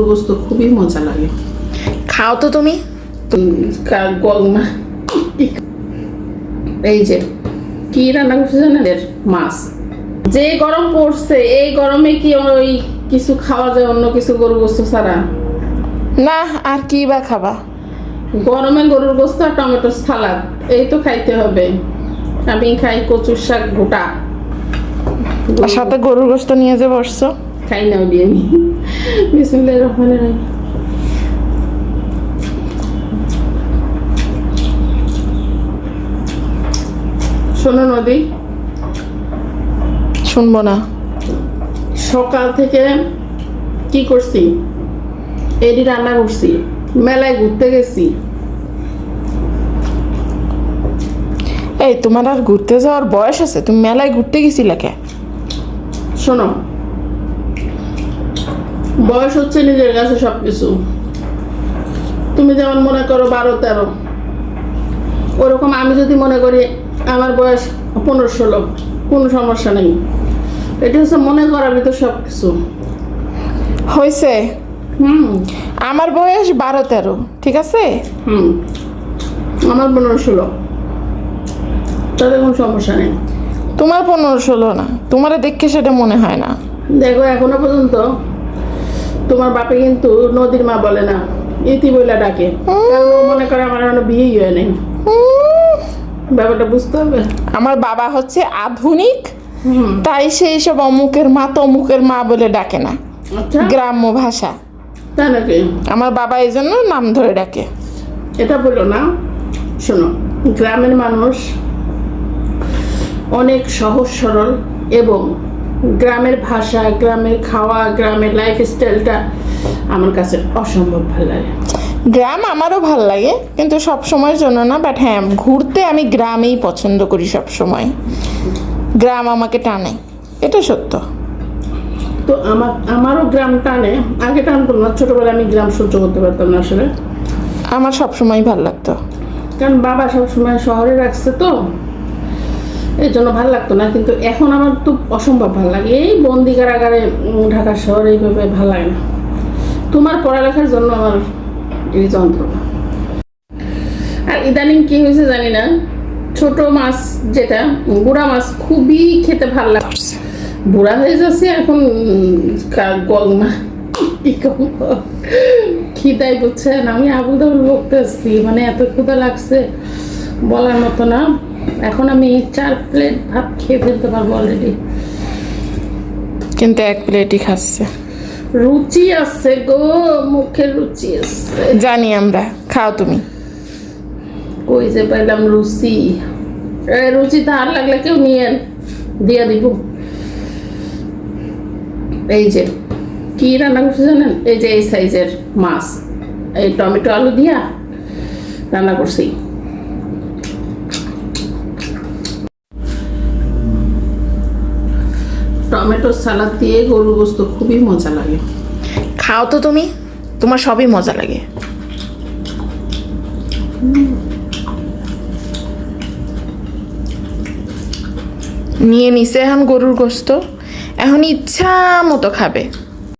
গোস্ত খুবই মজা লাগে। খাও তো তুমি। এই যে কি রান্না করছে জানেন, মাছ। যে গরম পড়ছে এই গরমে কি ওই কিছু খাওয়া যায় অন্য কিছু গরুর গোস্ত ছাড়া? না, আর কি বা খাবা? গরমে গরুর গোস্ত আর টমেটো সালাদ এই তো খাইতে হবে। আমি খাই কচুর শাক গোটা, আর সাথে গরুর গোস্ত নিয়ে যে বসছো। খাই না ওই আমি। বিসমিল্লাহির রহমানির রহিম। শোনো নদী, শুনবো না। সকাল থেকে কি করছি? এডি রান্না করছি, মেলায় ঘুরতে গেছি। এই তোমার আর ঘুরতে যাওয়ার বয়স আছে? তুমি মেলায় ঘুরতে গেছিলে কে? শোনো, বয়স হচ্ছে নিজের কাছে সবকিছু। তুমি যেমন মনে করো 12-13, ওরকম আমি যদি মনে করি আমার বয়স 15-16, কোনো সমস্যা নেই। এটা হচ্ছে মনে করার ভিতর সবকিছু হয়েছে। হুম আমার বয়স 12-13, ঠিক আছে। হুম আমার 15-16, তাতে কোনো সমস্যা নেই। তোমার 15-16 না, তোমারে দেখে সেটা মনে হয় না। দেখো এখনো পর্যন্ত তোমার বাপে কিন্তু নদীর মা বলে না, ইতি বইলা ডাকে। কারণ ও মনে করে আমার এখনো বিয়েই হয় নাই। ব্যাপারটা বুঝতে হবে। আমার বাবা হচ্ছে আধুনিক, তাই সেই সব অমুকের মা তমুকের মা বলে ডাকে না, আচ্ছা গ্রাম্য ভাষা। তাই নাকি? আমার বাবা এই জন্য নাম ধরে ডাকে। এটা বলো না। শোনো, গ্রামের মানুষ অনেক সহজ সরল, এবং গ্রামের ভাষা, গ্রামের খাওয়া, গ্রামের লাইফ স্টাইলটা আমার কাছে অসম্ভব ভালো লাগে। গ্রাম আমারও ভাল লাগে, কিন্তু সব সময়ের জন্য না। বাট হ্যাঁ, ঘুরতে আমি গ্রামেই পছন্দ করি সব সময়। গ্রাম আমাকে টানে, এটা সত্য। তো আমারও গ্রাম টানে। আগে টানতো না, ছোটবেলায় আমি গ্রাম সহ্য করতে পারতাম না আসলে। আমার সব সময় ভাল লাগতো, কারণ বাবা সবসময় শহরে রাখছে, তো এই জন্য ভালো লাগতো না। কিন্তু এখন আমার তো অসম্ভব ভালো লাগে। এই বন্দি কারাগারে ঢাকা শহরে এইভাবে ভালো লাগে না। তোমার পড়ালেখার জন্য আমার এই যন্ত্রণা। আর ইদানিং কি হয়েছে জানি না, ছোট মাছ যেটা গুড়া মাছ খুবই খেতে ভালো লাগছে। বুড়া হয়ে যাচ্ছে এখন, খিদাই বুঝছেন। আমি আবুল দাবুল বকতে আসছি, মানে এত ক্ষুদা লাগছে বলার মতো না। এখন আমি 4 প্লেট ভাত খেয়ে ফেলতে পারবো অলরেডি। কিন্তু 1 প্লেটই খাচ্ছে। রুচি আছে গো, মুখের রুচি আছে। জানি আমরা, খাও তুমি। কই যে পাইলাম রুচি? রুচি ধার লাগলে কেউ নিয়ে দিয়া দিব। এই যে কি রান্না করছে জানেন, এই যে এই সাইজের মাছ, এই টমেটো আলু দিয়া রান্না করছি। টমেটো সালাদ দিয়ে গরুর গোস্ত খুবই মজা লাগে। খাও তো তুমি, তোমার সবই মজা লাগে। নিয়ে নিছে এখন গরুর গোস্ত, এখন ইচ্ছা মতো খাবে।